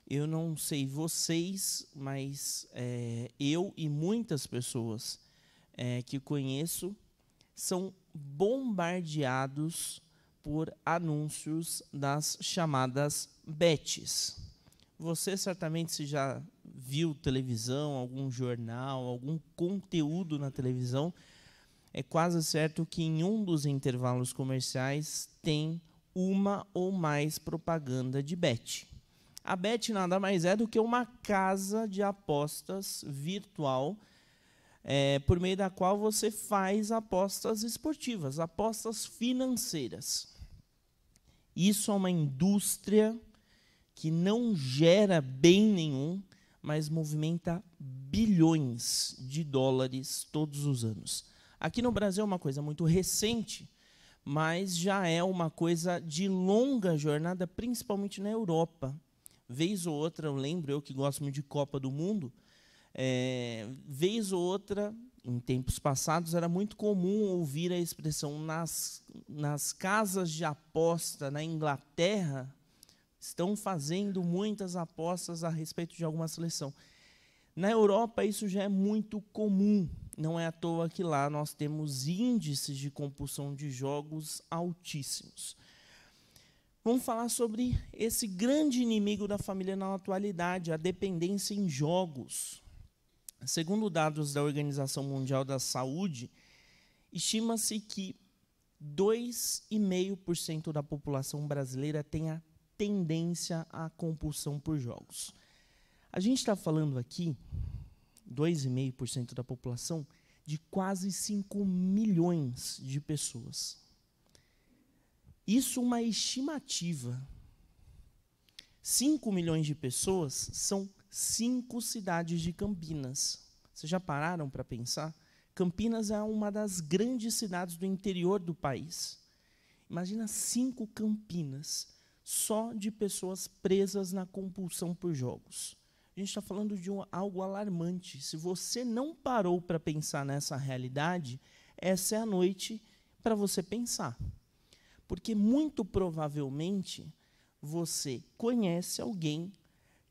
Eu não sei vocês, mas eu e muitas pessoas que conheço são bombardeados por anúncios das chamadas bets. Você certamente se já viu televisão, algum jornal, algum conteúdo na televisão, é quase certo que em um dos intervalos comerciais tem uma ou mais propaganda de bet. A bet nada mais é do que uma casa de apostas virtual, por meio da qual você faz apostas esportivas, apostas financeiras. Isso é uma indústria que não gera bem nenhum, mas movimenta bilhões de dólares todos os anos. Aqui no Brasil é uma coisa muito recente, mas já é uma coisa de longa jornada, principalmente na Europa. Vez ou outra, eu lembro, eu que gosto muito de Copa do Mundo, vez ou outra, em tempos passados, era muito comum ouvir a expressão nas casas de aposta na Inglaterra, estão fazendo muitas apostas a respeito de alguma seleção. Na Europa, isso já é muito comum. Não é à toa que lá nós temos índices de compulsão de jogos altíssimos. Vamos falar sobre esse grande inimigo da família na atualidade, a dependência em jogos. Segundo dados da Organização Mundial da Saúde, estima-se que 2,5% da população brasileira tem a tendência à compulsão por jogos. A gente está falando aqui, 2,5% da população, de quase 5 milhões de pessoas. Isso é uma estimativa. 5 milhões de pessoas são 5 cidades de Campinas. Vocês já pararam para pensar? Campinas é uma das grandes cidades do interior do país. Imagina 5 Campinas só de pessoas presas na compulsão por jogos. A gente está falando de algo alarmante. Se você não parou para pensar nessa realidade, essa é a noite para você pensar. Porque, muito provavelmente, você conhece alguém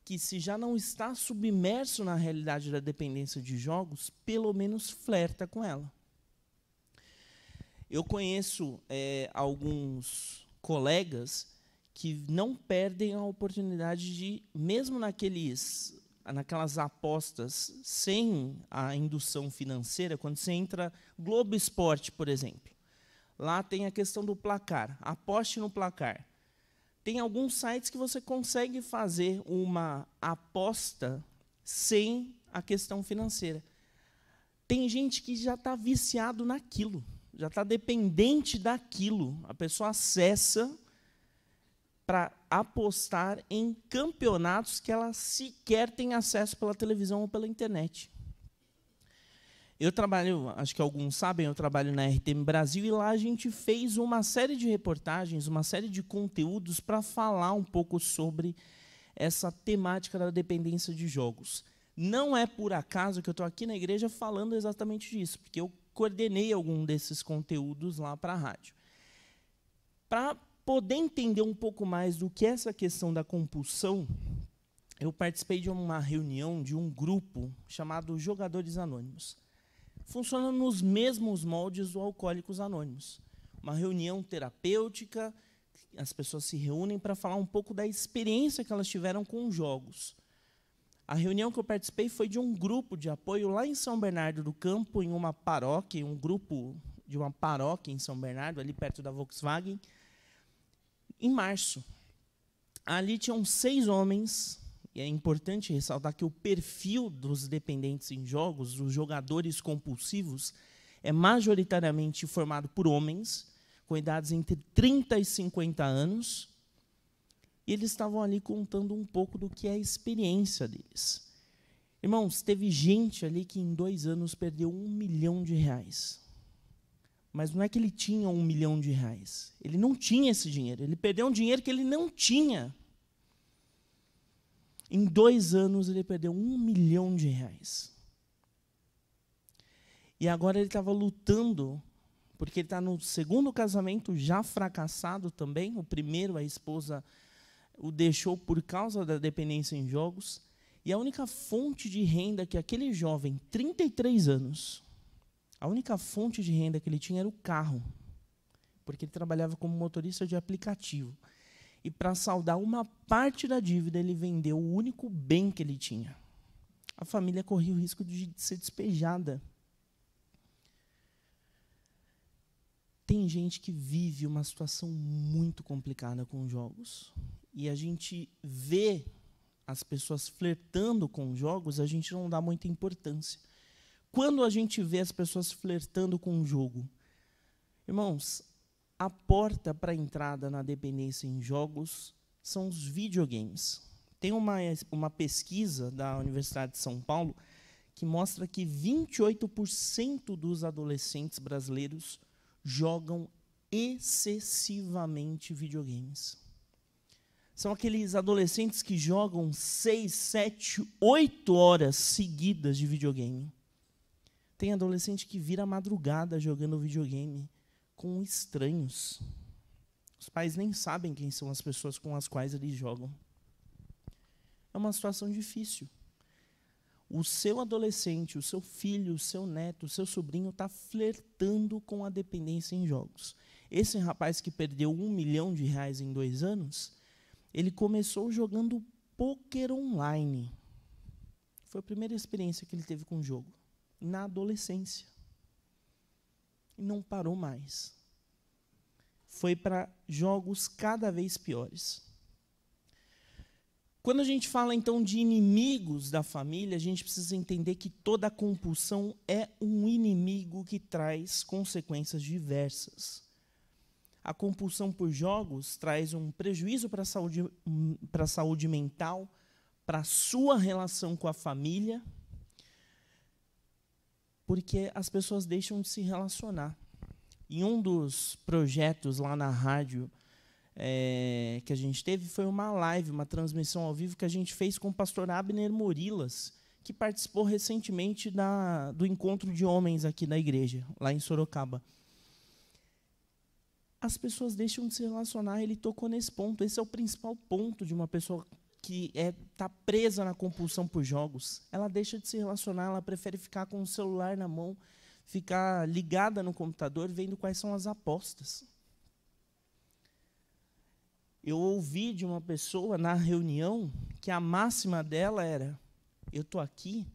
que, se já não está submerso na realidade da dependência de jogos, pelo menos flerta com ela. Eu conheço alguns colegas que não perdem a oportunidade de, mesmo naquelas apostas sem a indução financeira, quando você entra Globo Esporte, por exemplo, lá tem a questão do placar, aposte no placar. Tem alguns sites que você consegue fazer uma aposta sem a questão financeira. Tem gente que já está viciado naquilo, já está dependente daquilo. A pessoa acessa para apostar em campeonatos que ela sequer tem acesso pela televisão ou pela internet. Eu trabalho, acho que alguns sabem, eu trabalho na RTM Brasil, e lá a gente fez uma série de reportagens, uma série de conteúdos para falar um pouco sobre essa temática da dependência de jogos. Não é por acaso que eu estou aqui na igreja falando exatamente disso, porque eu coordenei algum desses conteúdos lá para a rádio. Para poder entender um pouco mais do que é essa questão da compulsão, eu participei de uma reunião de um grupo chamado Jogadores Anônimos. Funciona nos mesmos moldes do Alcoólicos Anônimos. Uma reunião terapêutica, as pessoas se reúnem para falar um pouco da experiência que elas tiveram com jogos. A reunião que eu participei foi de um grupo de apoio lá em São Bernardo do Campo, em uma paróquia, um grupo de uma paróquia em São Bernardo, ali perto da Volkswagen, em março. Ali tinham 6 homens, e é importante ressaltar que o perfil dos dependentes em jogos, dos jogadores compulsivos, é majoritariamente formado por homens, com idades entre 30 e 50 anos, e eles estavam ali contando um pouco do que é a experiência deles. Irmãos, teve gente ali que em 2 anos perdeu R$1 milhão. Mas não é que ele tinha R$1 milhão. Ele não tinha esse dinheiro. Ele perdeu um dinheiro que ele não tinha. Em 2 anos, ele perdeu R$1 milhão. E agora ele estava lutando, porque ele está no 2º casamento, já fracassado também. O primeiro, a esposa o deixou por causa da dependência em jogos, e a única fonte de renda que aquele jovem, 33 anos, a única fonte de renda que ele tinha era o carro, porque ele trabalhava como motorista de aplicativo. E, para saldar uma parte da dívida, ele vendeu o único bem que ele tinha. A família corria o risco de ser despejada. Tem gente que vive uma situação muito complicada com jogos. E a gente vê as pessoas flertando com jogos, a gente não dá muita importância. Quando a gente vê as pessoas flertando com o jogo, irmãos, a porta para a entrada na dependência em jogos são os videogames. Tem uma pesquisa da Universidade de São Paulo que mostra que 28% dos adolescentes brasileiros jogam excessivamente videogames. São aqueles adolescentes que jogam 6, 7, 8 horas seguidas de videogame. Tem adolescente que vira madrugada jogando videogame com estranhos. Os pais nem sabem quem são as pessoas com as quais eles jogam. É uma situação difícil. O seu adolescente, o seu filho, o seu neto, o seu sobrinho está flertando com a dependência em jogos. Esse rapaz que perdeu R$1 milhão em 2 anos, ele começou jogando pôquer online. Foi a primeira experiência que ele teve com o jogo, na adolescência. E não parou mais. Foi para jogos cada vez piores. Quando a gente fala, então, de inimigos da família, a gente precisa entender que toda compulsão é um inimigo que traz consequências diversas. A compulsão por jogos traz um prejuízo para a saúde mental, para a sua relação com a família, porque as pessoas deixam de se relacionar. Em um dos projetos lá na rádio que a gente teve, foi uma live, uma transmissão ao vivo que a gente fez com o pastor Abner Morilas, que participou recentemente do encontro de homens aqui da igreja, lá em Sorocaba. As pessoas deixam de se relacionar, ele tocou nesse ponto. Esse é o principal ponto de uma pessoa que está presa na compulsão por jogos. Ela deixa de se relacionar, ela prefere ficar com o celular na mão, ficar ligada no computador, vendo quais são as apostas. Eu ouvi de uma pessoa na reunião que a máxima dela era: eu estou aqui,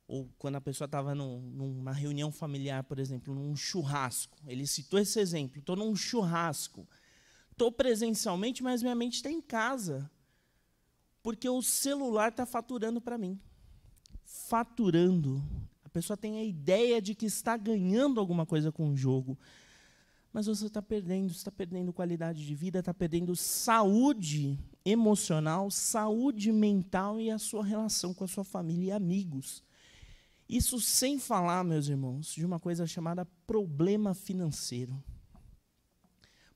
ou quando a pessoa estava numa reunião familiar, por exemplo, num churrasco, ele citou esse exemplo, estou num churrasco, estou presencialmente, mas minha mente está em casa, porque o celular está faturando para mim. Faturando. A pessoa tem a ideia de que está ganhando alguma coisa com o jogo, mas você está perdendo qualidade de vida, está perdendo saúde emocional, saúde mental e a sua relação com a sua família e amigos. Isso sem falar, meus irmãos, de uma coisa chamada problema financeiro.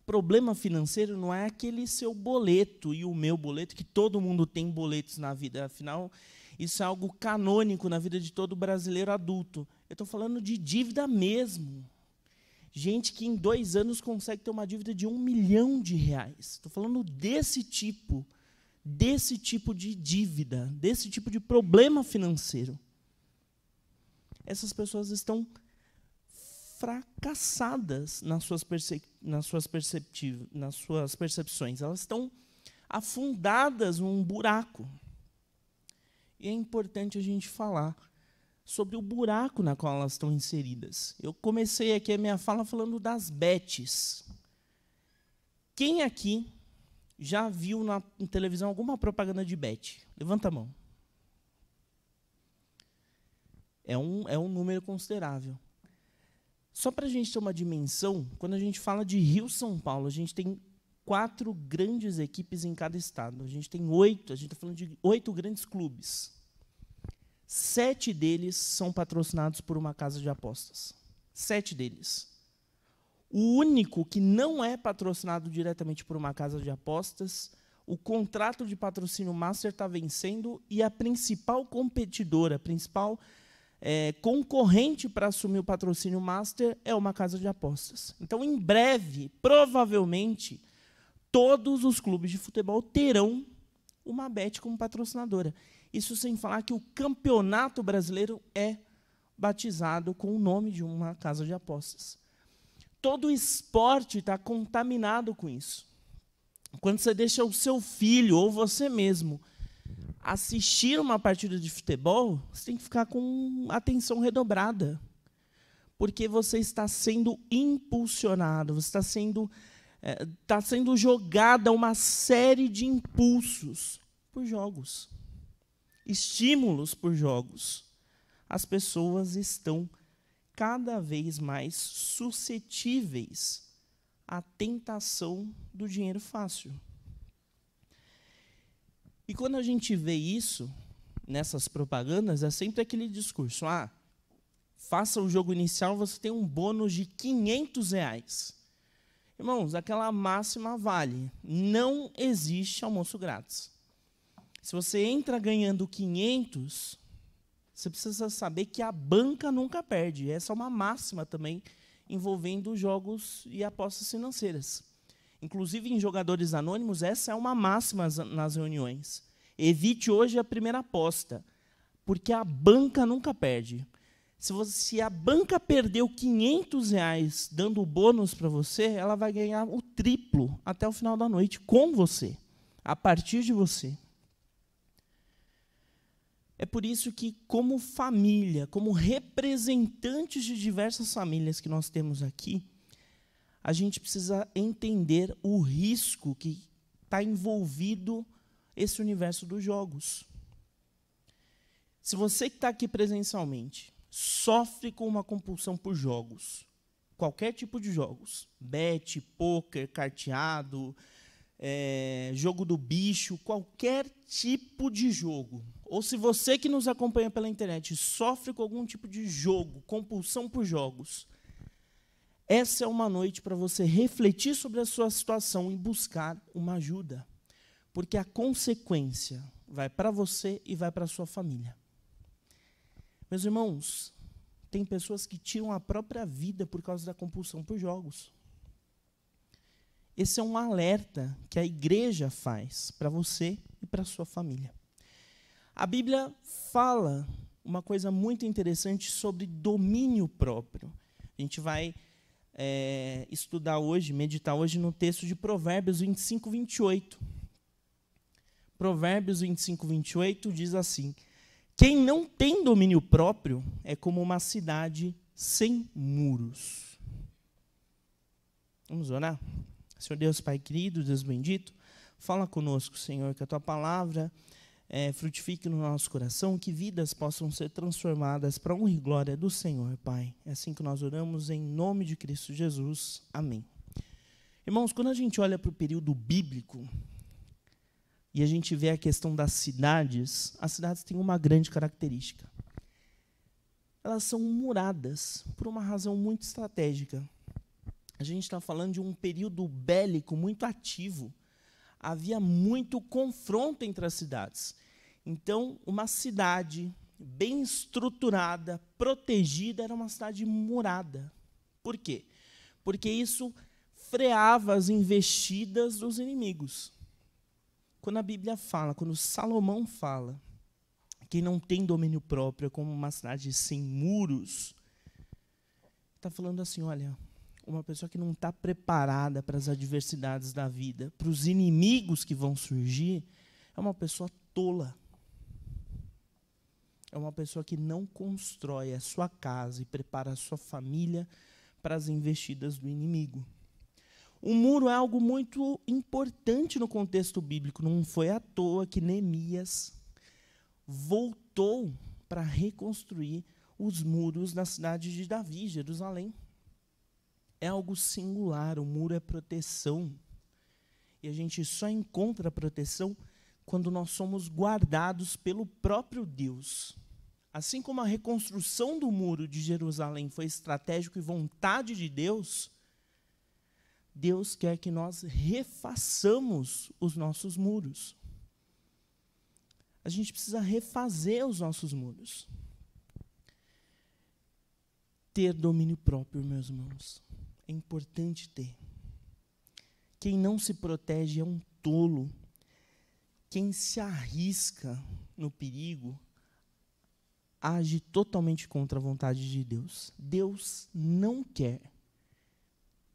Problema financeiro não é aquele seu boleto e o meu boleto, que todo mundo tem boletos na vida, afinal, isso é algo canônico na vida de todo brasileiro adulto. Eu estou falando de dívida mesmo. Gente que em 2 anos consegue ter uma dívida de R$1 milhão. Estou falando desse tipo de dívida, desse tipo de problema financeiro. Essas pessoas estão fracassadas nas suas percepções. Elas estão afundadas num buraco. E é importante a gente falar sobre o buraco na qual elas estão inseridas. Eu comecei aqui a minha fala falando das bets. Quem aqui já viu na televisão alguma propaganda de bet? Levanta a mão. É um número considerável. Só para a gente ter uma dimensão, quando a gente fala de Rio-São Paulo, a gente tem 4 grandes equipes em cada estado. A gente tem 8, a gente está falando de 8 grandes clubes. 7 deles são patrocinados por uma casa de apostas. 7 deles. O único que não é patrocinado diretamente por uma casa de apostas, o contrato de patrocínio master está vencendo e a principal competidora, a principal concorrente para assumir o patrocínio master é uma casa de apostas. Então, em breve, provavelmente, todos os clubes de futebol terão uma Bet como patrocinadora. Isso sem falar que o Campeonato Brasileiro é batizado com o nome de uma casa de apostas. Todo esporte está contaminado com isso. Quando você deixa o seu filho ou você mesmo assistir uma partida de futebol, você tem que ficar com atenção redobrada, porque você está sendo impulsionado, você está sendo jogada uma série de impulsos por jogos, estímulos por jogos. As pessoas estão cada vez mais suscetíveis à tentação do dinheiro fácil. E quando a gente vê isso nessas propagandas, é sempre aquele discurso: faça o jogo inicial, você tem um bônus de R$500. Irmãos, aquela máxima vale. Não existe almoço grátis. Se você entra ganhando 500, você precisa saber que a banca nunca perde. Essa é uma máxima também envolvendo jogos e apostas financeiras. Inclusive, em Jogadores Anônimos, essa é uma máxima nas reuniões. Evite hoje a primeira aposta, porque a banca nunca perde. Se a banca perdeu R$500 dando bônus para você, ela vai ganhar o triplo até o final da noite com você, a partir de você. É por isso que, como família, como representantes de diversas famílias que nós temos aqui, a gente precisa entender o risco que está envolvido esse universo dos jogos. Se você que está aqui presencialmente sofre com uma compulsão por jogos, qualquer tipo de jogos, bet, pôquer, carteado, jogo do bicho, qualquer tipo de jogo, ou se você que nos acompanha pela internet sofre com algum tipo de jogo, compulsão por jogos, essa é uma noite para você refletir sobre a sua situação e buscar uma ajuda, porque a consequência vai para você e vai para a sua família. Meus irmãos, tem pessoas que tiram a própria vida por causa da compulsão por jogos. Esse é um alerta que a igreja faz para você e para a sua família. A Bíblia fala uma coisa muito interessante sobre domínio próprio. A gente vai estudar hoje, meditar hoje no texto de Provérbios 25, 28. Provérbios 25, 28 diz assim: quem não tem domínio próprio é como uma cidade sem muros. Vamos orar? Senhor Deus, Pai querido, Deus bendito, fala conosco, Senhor, que a Tua palavra frutifique no nosso coração, que vidas possam ser transformadas para a honra e glória do Senhor, Pai. É assim que nós oramos, em nome de Cristo Jesus. Amém. Irmãos, quando a gente olha para o período bíblico e a gente vê a questão das cidades, as cidades têm uma grande característica. Elas são muradas por uma razão muito estratégica. A gente está falando de um período bélico muito ativo. Havia muito confronto entre as cidades. Então, uma cidade bem estruturada, protegida, era uma cidade murada. Por quê? Porque isso freava as investidas dos inimigos. Quando a Bíblia fala, quando Salomão fala, quem não tem domínio próprio é como uma cidade sem muros, está falando assim, olha, uma pessoa que não está preparada para as adversidades da vida, para os inimigos que vão surgir, é uma pessoa tola. É uma pessoa que não constrói a sua casa e prepara a sua família para as investidas do inimigo. O muro é algo muito importante no contexto bíblico. Não foi à toa que Neemias voltou para reconstruir os muros da cidade de Davi, Jerusalém. É algo singular, o muro é proteção. E a gente só encontra proteção quando nós somos guardados pelo próprio Deus. Assim como a reconstrução do muro de Jerusalém foi estratégico e vontade de Deus, Deus quer que nós refaçamos os nossos muros. A gente precisa refazer os nossos muros. Ter domínio próprio, meus irmãos. É importante ter. Quem não se protege é um tolo. Quem se arrisca no perigo age totalmente contra a vontade de Deus. Deus não quer.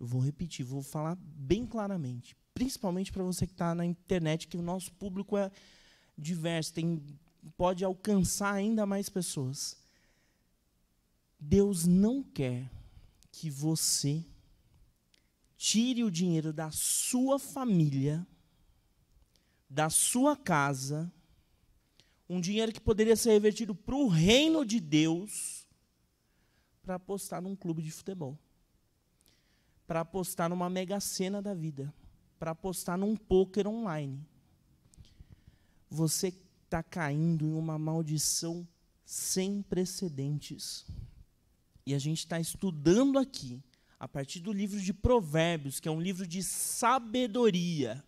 Eu vou repetir, vou falar bem claramente, principalmente para você que está na internet, que o nosso público é diverso, pode alcançar ainda mais pessoas. Deus não quer que você tire o dinheiro da sua família, da sua casa, um dinheiro que poderia ser revertido para o reino de Deus, para apostar num clube de futebol, para apostar numa Mega Sena da vida, para apostar num poker online. Você está caindo em uma maldição sem precedentes. E a gente está estudando aqui, a partir do livro de Provérbios, que é um livro de sabedoria,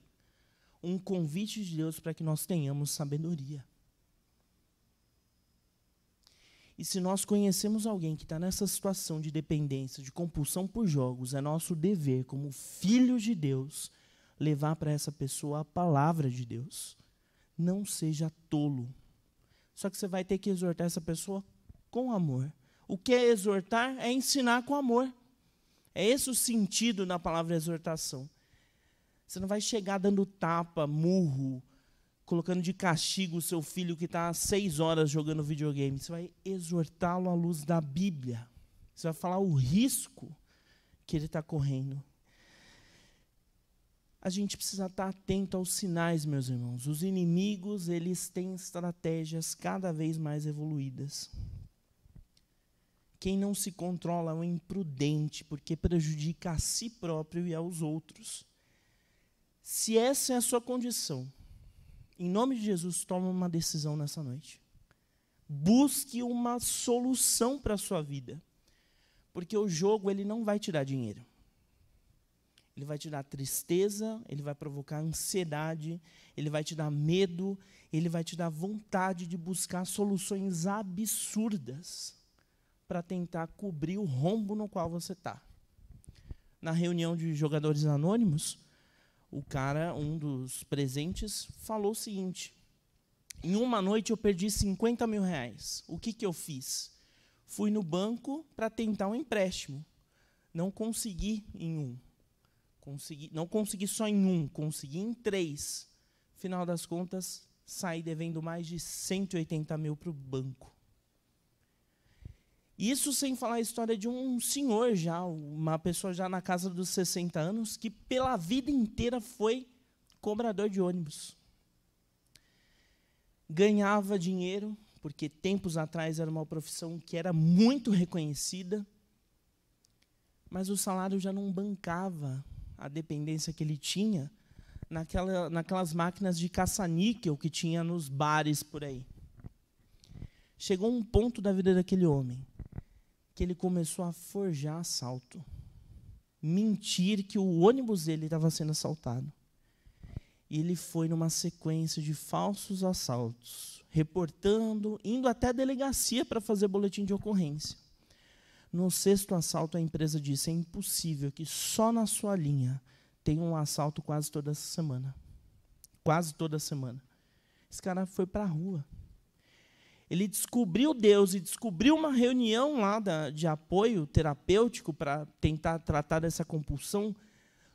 um convite de Deus para que nós tenhamos sabedoria. E se nós conhecemos alguém que está nessa situação de dependência, de compulsão por jogos, é nosso dever, como filhos de Deus, levar para essa pessoa a palavra de Deus. Não seja tolo. Só que você vai ter que exortar essa pessoa com amor. O que é exortar? É ensinar com amor. É esse o sentido da palavra exortação. Você não vai chegar dando tapa, murro, colocando de castigo o seu filho que está há 6 horas jogando videogame. Você vai exortá-lo à luz da Bíblia. Você vai falar o risco que ele está correndo. A gente precisa estar atento aos sinais, meus irmãos. Os inimigos, eles têm estratégias cada vez mais evoluídas. Quem não se controla é um imprudente, porque prejudica a si próprio e aos outros. Se essa é a sua condição, em nome de Jesus, tome uma decisão nessa noite. Busque uma solução para a sua vida. Porque o jogo, ele não vai te dar dinheiro. Ele vai te dar tristeza, ele vai provocar ansiedade, ele vai te dar medo, ele vai te dar vontade de buscar soluções absurdas para tentar cobrir o rombo no qual você está. Na reunião de jogadores anônimos, o cara, um dos presentes, falou o seguinte: em uma noite eu perdi 50 mil reais. O que eu fiz? Fui no banco para tentar um empréstimo. Não consegui em um. Não consegui só em um, consegui em 3. Final das contas, saí devendo mais de 180 mil para o banco. Isso sem falar a história de um senhor já, uma pessoa já na casa dos 60 anos, que pela vida inteira foi cobrador de ônibus. Ganhava dinheiro, porque tempos atrás era uma profissão que era muito reconhecida, mas o salário já não bancava a dependência que ele tinha naquelas máquinas de caça-níquel que tinha nos bares por aí. Chegou um ponto da vida daquele homem que ele começou a forjar assalto. Mentir que o ônibus dele estava sendo assaltado. E ele foi numa sequência de falsos assaltos, reportando, indo até a delegacia para fazer boletim de ocorrência. No 6º assalto, a empresa disse: é impossível que só na sua linha tenha um assalto quase toda semana. Quase toda semana. Esse cara foi para a rua. Ele descobriu Deus e descobriu uma reunião lá de apoio terapêutico para tentar tratar dessa compulsão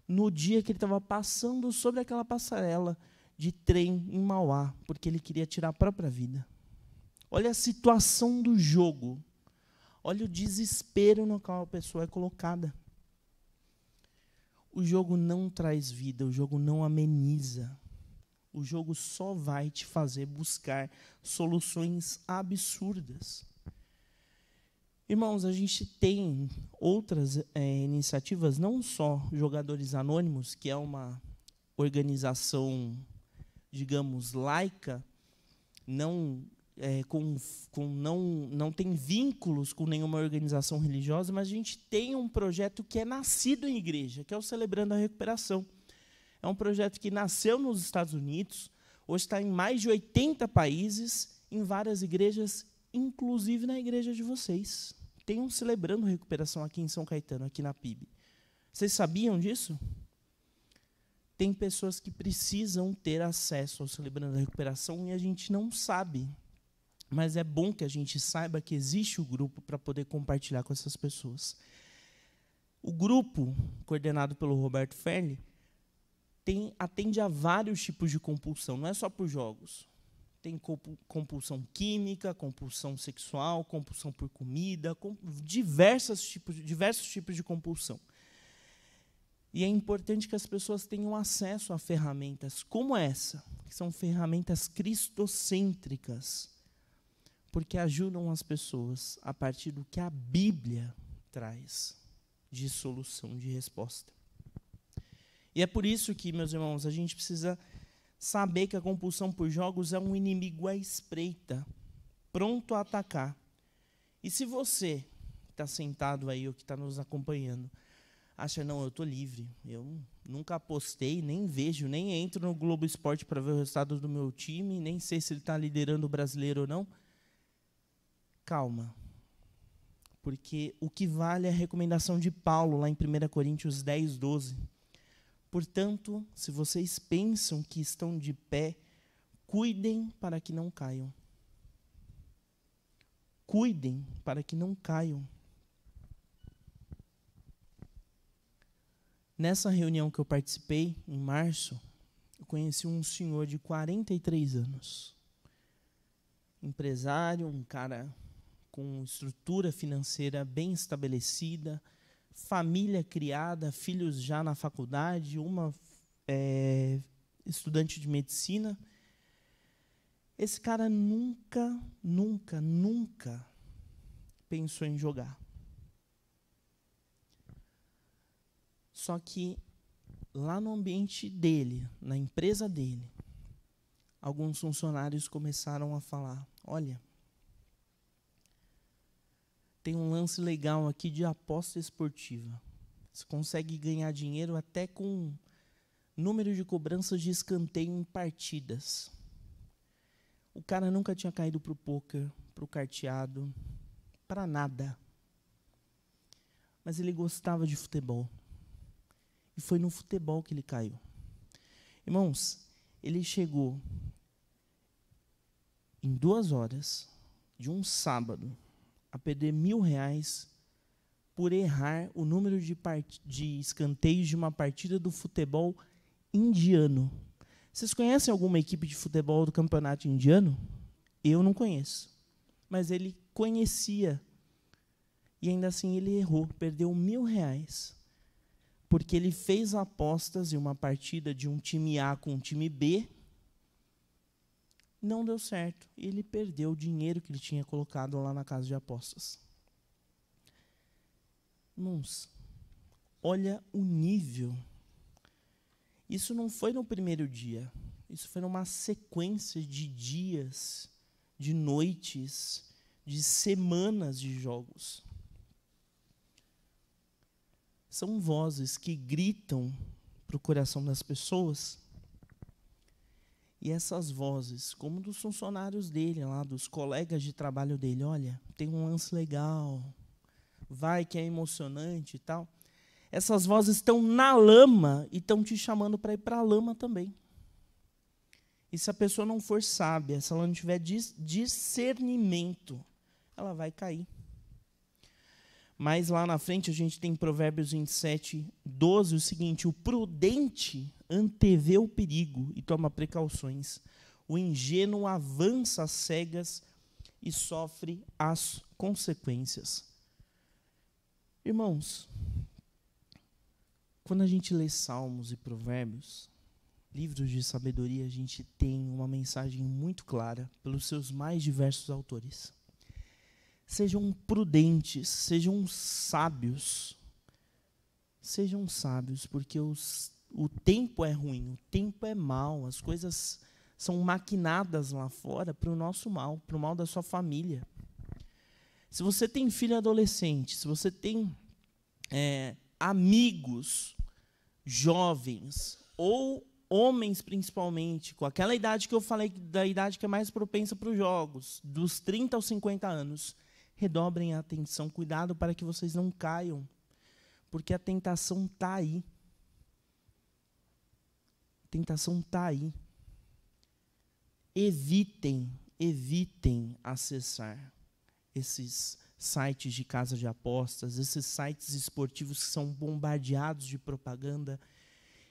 no dia que ele estava passando sobre aquela passarela de trem em Mauá, porque ele queria tirar a própria vida. Olha a situação do jogo. Olha o desespero no qual a pessoa é colocada. O jogo não traz vida, o jogo não ameniza. O jogo só vai te fazer buscar soluções absurdas. Irmãos, a gente tem outras iniciativas, não só Jogadores Anônimos, que é uma organização, digamos, laica, não tem vínculos com nenhuma organização religiosa, mas a gente tem um projeto que é nascido em igreja, que é o Celebrando a Recuperação. É um projeto que nasceu nos Estados Unidos, hoje está em mais de 80 países, em várias igrejas, inclusive na igreja de vocês. Tem um Celebrando a Recuperação aqui em São Caetano, aqui na PIB. Vocês sabiam disso? tem pessoas que precisam ter acesso ao Celebrando a Recuperação e a gente não sabe. Mas é bom que a gente saiba que existe o grupo para poder compartilhar com essas pessoas. O grupo, coordenado pelo Roberto Ferli, atende a vários tipos de compulsão, não é só por jogos. Tem compulsão química, compulsão sexual, compulsão por comida, diversos tipos de compulsão. E é importante que as pessoas tenham acesso a ferramentas como essa, que são ferramentas cristocêntricas, porque ajudam as pessoas a partir do que a Bíblia traz de solução, de resposta. E é por isso que, meus irmãos, a gente precisa saber que a compulsão por jogos é um inimigo à espreita, pronto a atacar. E se você está sentado aí ou que está nos acompanhando, acha, não, eu estou livre, eu nunca apostei, nem vejo, nem entro no Globo Esporte para ver o resultado do meu time, nem sei se ele está liderando o brasileiro ou não, calma. Porque o que vale é a recomendação de Paulo, lá em 1 Coríntios 10, 12. Portanto, se vocês pensam que estão de pé, cuidem para que não caiam. Cuidem para que não caiam. Nessa reunião que eu participei, em março, eu conheci um senhor de 43 anos. Empresário, um cara com estrutura financeira bem estabelecida, família criada, filhos já na faculdade, uma estudante de medicina. Esse cara nunca pensou em jogar. Só que lá no ambiente dele, na empresa dele, alguns funcionários começaram a falar, olha, tem um lance legal aqui de aposta esportiva. Você consegue ganhar dinheiro até com número de cobranças de escanteio em partidas. O cara nunca tinha caído para o pôquer, para o carteado, para nada. Mas ele gostava de futebol. E foi no futebol que ele caiu. Irmãos, ele chegou em 2 horas de um sábado a perder R$1.000 por errar o número de escanteios de uma partida do futebol indiano. Vocês conhecem alguma equipe de futebol do campeonato indiano? Eu não conheço. Mas ele conhecia. E ainda assim ele errou, perdeu R$1.000. Porque ele fez apostas em uma partida de um time A com um time B, não deu certo. Ele perdeu o dinheiro que ele tinha colocado lá na casa de apostas. Irmãos, olha o nível. Isso não foi no primeiro dia. Isso foi numa sequência de dias, de noites, de semanas de jogos. São vozes que gritam para o coração das pessoas. E essas vozes, como dos funcionários dele, lá, dos colegas de trabalho dele, olha, tem um lance legal, vai que é emocionante e tal. Essas vozes estão na lama e estão te chamando para ir para a lama também. E se a pessoa não for sábia, se ela não tiver discernimento, ela vai cair. Mas lá na frente a gente tem Provérbios 27, 12, o seguinte, o prudente antevê o perigo e toma precauções. O ingênuo avança às cegas e sofre as consequências. Irmãos, quando a gente lê Salmos e Provérbios, livros de sabedoria, a gente tem uma mensagem muito clara pelos seus mais diversos autores. Sejam prudentes, sejam sábios. Sejam sábios, porque o tempo é ruim, o tempo é mau, as coisas são maquinadas lá fora para o nosso mal, para o mal da sua família. Se você tem filho adolescente, se você tem amigos jovens, ou homens principalmente, com aquela idade que eu falei, da idade que é mais propensa para os jogos, dos 30 aos 50 anos, redobrem a atenção, cuidado para que vocês não caiam, porque a tentação está aí. tentação está aí. Evitem acessar esses sites de casa de apostas, esses sites esportivos que são bombardeados de propaganda.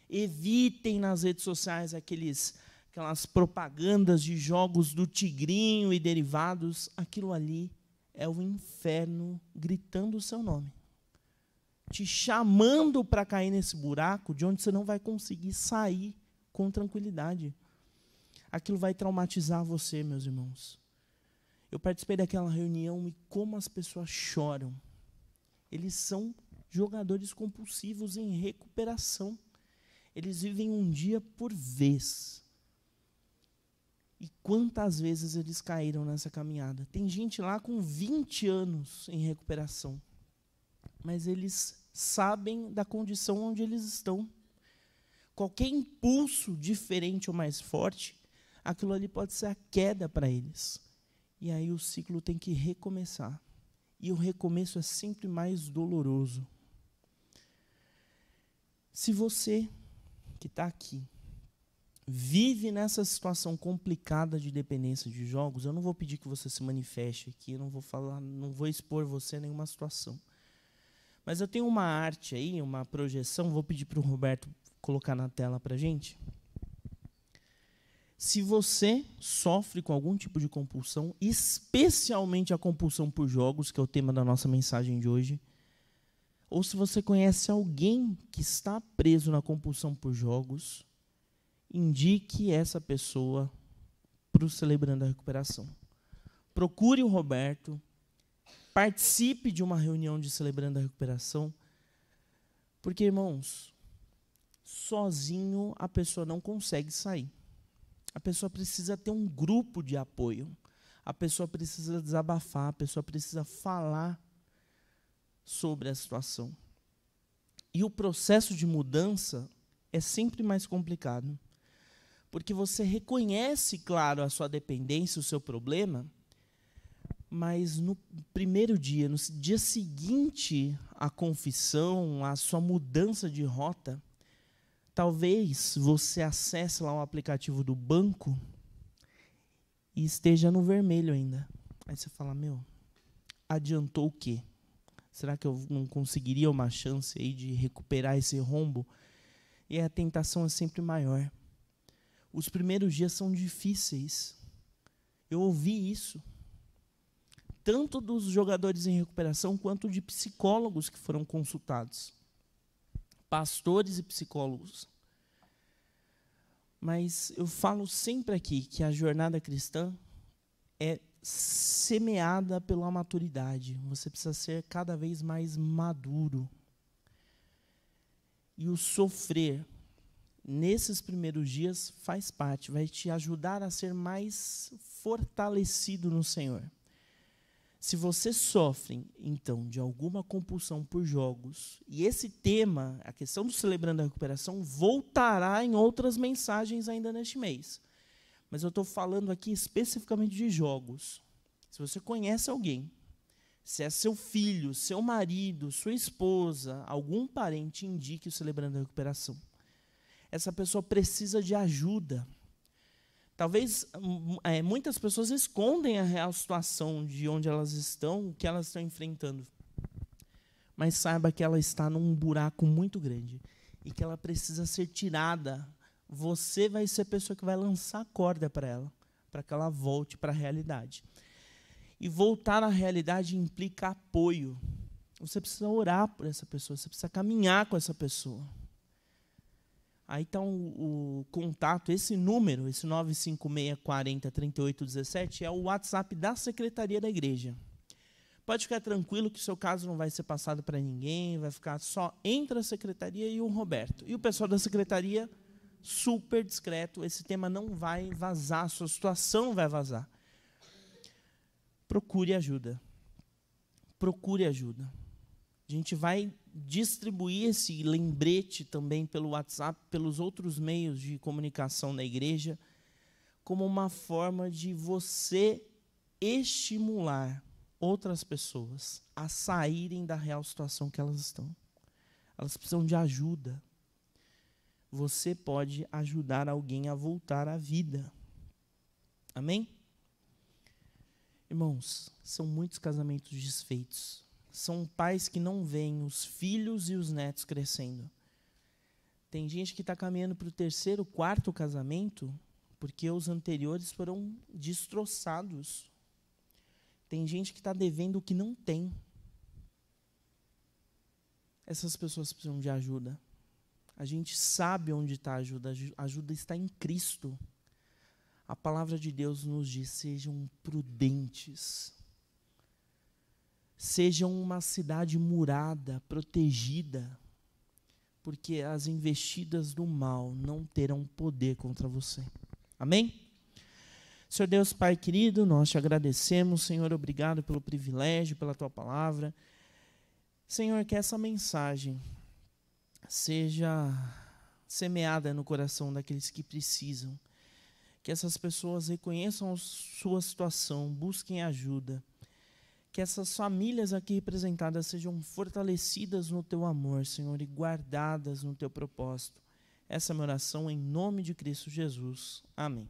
Evitem nas redes sociais aquelas propagandas de jogos do tigrinho e derivados. Aquilo ali é o inferno gritando o seu nome, te chamando para cair nesse buraco de onde você não vai conseguir sair com tranquilidade. Aquilo vai traumatizar você, meus irmãos. Eu participei daquela reunião e como as pessoas choram. Eles são jogadores compulsivos em recuperação. Eles vivem um dia por vez. E quantas vezes eles caíram nessa caminhada? Tem gente lá com 20 anos em recuperação. Mas eles sabem da condição onde eles estão. Qualquer impulso diferente ou mais forte, aquilo ali pode ser a queda para eles. E aí o ciclo tem que recomeçar. E o recomeço é sempre mais doloroso. Se você que está aqui vive nessa situação complicada de dependência de jogos, eu não vou pedir que você se manifeste aqui, eu não vou expor você a nenhuma situação. Mas eu tenho uma arte aí, uma projeção, vou pedir para o Roberto colocar na tela para a gente. Se você sofre com algum tipo de compulsão, especialmente a compulsão por jogos, que é o tema da nossa mensagem de hoje, ou se você conhece alguém que está preso na compulsão por jogos, indique essa pessoa para o Celebrando a Recuperação. Procure o Roberto, participe de uma reunião de Celebrando a Recuperação, porque, irmãos, sozinho a pessoa não consegue sair. A pessoa precisa ter um grupo de apoio. A pessoa precisa desabafar, a pessoa precisa falar sobre a situação. E o processo de mudança é sempre mais complicado, porque você reconhece, claro, a sua dependência, o seu problema, mas no primeiro dia, no dia seguinte à confissão, à sua mudança de rota, talvez você acesse lá o aplicativo do banco e esteja no vermelho ainda. Aí você fala, adiantou o quê? Será que eu não conseguiria uma chance aí de recuperar esse rombo? E a tentação é sempre maior. Os primeiros dias são difíceis. Eu ouvi isso, tanto dos jogadores em recuperação, quanto de psicólogos que foram consultados. Pastores e psicólogos. Mas eu falo sempre aqui que a jornada cristã é semeada pela maturidade. Você precisa ser cada vez mais maduro. E o sofrer nesses primeiros dias faz parte, vai te ajudar a ser mais fortalecido no Senhor. Se você sofre, então, de alguma compulsão por jogos, e esse tema, a questão do Celebrando a Recuperação, voltará em outras mensagens ainda neste mês. Mas eu estou falando aqui especificamente de jogos. Se você conhece alguém, se é seu filho, seu marido, sua esposa, algum parente, indique o Celebrando a Recuperação. Essa pessoa precisa de ajuda. Talvez muitas pessoas escondem a real situação de onde elas estão, o que elas estão enfrentando. Mas saiba que ela está num buraco muito grande e que ela precisa ser tirada. Você vai ser a pessoa que vai lançar a corda para ela, para que ela volte para a realidade. E voltar à realidade implica apoio. Você precisa orar por essa pessoa, você precisa caminhar com essa pessoa. Aí está o contato, esse número, esse 956403817, é o WhatsApp da Secretaria da Igreja. Pode ficar tranquilo que o seu caso não vai ser passado para ninguém, vai ficar só entre a Secretaria e o Roberto. E o pessoal da Secretaria, super discreto, esse tema não vai vazar, a sua situação não vai vazar. Procure ajuda. Procure ajuda. A gente vai distribuir esse lembrete também pelo WhatsApp, pelos outros meios de comunicação da igreja, como uma forma de você estimular outras pessoas a saírem da real situação que elas estão. Elas precisam de ajuda. você pode ajudar alguém a voltar à vida. Amém? Irmãos, são muitos casamentos desfeitos. São pais que não veem os filhos e os netos crescendo. Tem gente que está caminhando para o 3º, 4º casamento porque os anteriores foram destroçados. Tem gente que está devendo o que não tem. Essas pessoas precisam de ajuda. A gente sabe onde está a ajuda. A ajuda está em Cristo. A palavra de Deus nos diz: sejam prudentes. Sejam uma cidade murada, protegida, porque as investidas do mal não terão poder contra você. Amém? Senhor Deus, Pai querido, nós te agradecemos. Senhor, obrigado pelo privilégio, pela tua palavra. Senhor, que essa mensagem seja semeada no coração daqueles que precisam. Que essas pessoas reconheçam a sua situação, busquem ajuda. Que essas famílias aqui representadas sejam fortalecidas no teu amor, Senhor, e guardadas no teu propósito. Essa é a minha oração em nome de Cristo Jesus. Amém.